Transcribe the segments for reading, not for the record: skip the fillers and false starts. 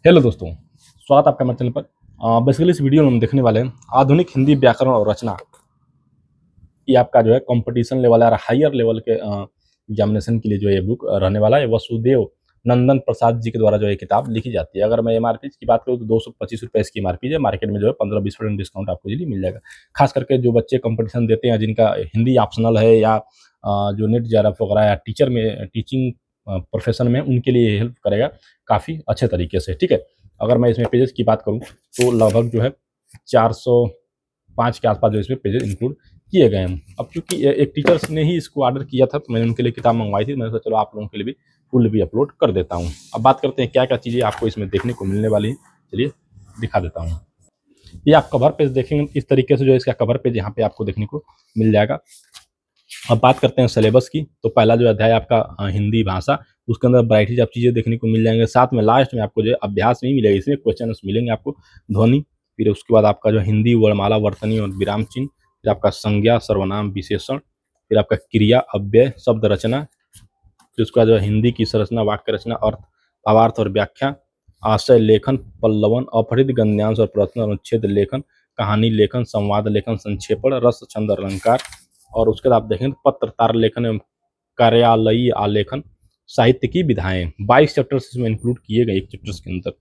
Hello दोस्तों, स्वागत है आपका हमारे चैनल पर। बेसिकली इस वीडियो में हम देखने वाले हैं आधुनिक हिंदी व्याकरण और रचना। ये आपका जो है कंपटीशन लेवल या हायर लेवल के एग्जामिनेशन के लिए जो ये बुक रहने वाला है। वसुदेव नंदन प्रसाद जी के द्वारा जो ये किताब लिखी जाती है। अगर मैं एमआरपी की बात करूँ तो 225 रुपये इसकी एमआरपी है। मार्केट में जो है 15-20% डिस्काउंट आपको इजीली मिल जाएगा। खास करके जो बच्चे कंपटीशन देते हैं, जिनका हिंदी ऑप्शनल है या जो नेट जेआरएफ वगैरह या टीचिंग प्रोफेशन में, उनके लिए ये हेल्प करेगा काफ़ी अच्छे तरीके से। ठीक है, अगर मैं इसमें पेजेस की बात करूँ तो लगभग जो है 405 के आसपास जो इसमें पेजेस इंक्लूड किए गए हैं। अब चूंकि एक टीचर्स ने ही इसको ऑर्डर किया था तो मैंने उनके लिए किताब मंगवाई थी। मैंने सोचा चलो आप लोगों के लिए भी फुल भी अपलोड कर देता हूँ। अब बात करते हैं क्या क्या चीज़ें आपको इसमें देखने को मिलने वाली हैं। चलिए दिखा देता हूँ। ये आप कवर पेज देखेंगे इस तरीके से, जो इसका कवर पेज यहाँ पे आपको देखने को मिल जाएगा। अब बात करते हैं सिलेबस की, तो पहला जो अध्याय आपका हिंदी भाषा, उसके अंदर वैरायटीज ऑफ चीज़ें देखने को मिल जाएंगे। साथ में लास्ट में आपको जो है अभ्यास नहीं मिलेगा, इसमें क्वेश्चन मिलेंगे आपको, ध्वनि, फिर उसके बाद आपका जो हिंदी वर्णमाला, वर्तनी और विराम चिन्ह, फिर आपका संज्ञा, सर्वनाम, विशेषण, फिर आपका क्रिया, अव्यय, शब्द रचना, फिर उसके बाद जो हिंदी की संरचना, वाक्य रचना, अर्थ, भावार्थ और व्याख्या, आशय लेखन, पल्लवन, अपहृत गद्यांश और प्रश्न अनुच्छेद लेखन, कहानी लेखन, संवाद लेखन, संक्षेपण, रस, छंद और अलंकार, और उसके बाद आप देखें तो पत्र तार लेखन एवं कार्यालयीय आलेखन, साहित्य की विधाएं। 22 चैप्टर्स इसमें इंक्लूड किए गए एक चैप्टर्स के अंदर।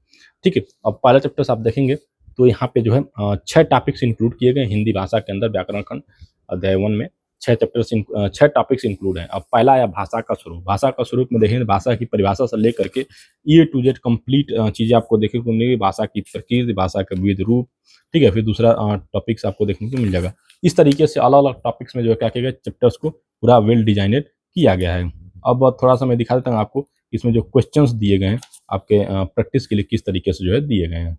ठीक है, अब पहला चैप्टर्स आप देखेंगे तो यहाँ पे जो है 6 टॉपिक्स इंक्लूड किए गए हिंदी भाषा के अंदर। व्याकरण खंड अध्याय 1 में 6 टॉपिक्स इंक्लूड हैं। अब पहला आया भाषा का स्वरूप। भाषा का स्वरूप में देखेंगे भाषा की परिभाषा से लेकर के ए टू जेड कंप्लीट चीज़ें आपको देखने को मिलेगी। भाषा की प्रकृति, भाषा के विविध रूप, ठीक है। फिर दूसरा टॉपिक्स आपको देखने को मिल जाएगा। इस तरीके से अलग अलग टॉपिक्स में जो है क्या किया गया, चैप्टर्स को पूरा वेल डिजाइनेड किया गया है। अब थोड़ा सा मैं दिखा देता हूँ आपको इसमें जो क्वेश्चंस दिए गए हैं आपके प्रैक्टिस के लिए किस तरीके से जो है दिए गए हैं।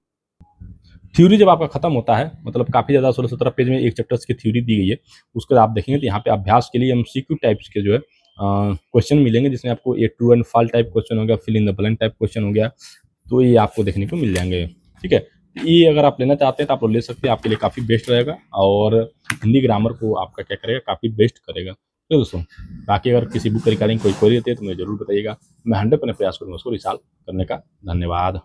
थ्योरी जब आपका खत्म होता है, मतलब काफ़ी ज़्यादा 16-17 पेज में एक चैप्टर्स की थ्योरी दी गई है, उसके बाद आप देखेंगे तो यहाँ पे अभ्यास के लिए एमसीक्यू टाइप्स के जो है क्वेश्चन मिलेंगे, जिसमें आपको ये true and false type question हो गया, fill in the blank type question हो गया, तो ये आपको देखने को मिल जाएंगे। ठीक है, ये अगर आप लेना चाहते हैं तो आप लोग ले सकते हैं, आपके लिए काफ़ी बेस्ट रहेगा और हिंदी ग्रामर को आपका क्या करेगा, काफ़ी बेस्ट करेगा। तो दोस्तों, बाकी अगर किसी बुक के रिगार्डिंग कोई क्वेरी होती है तो मुझे जरूर बताइएगा। मैं 100% प्रयास करूँगा उसको रिसॉल्व करने का। धन्यवाद।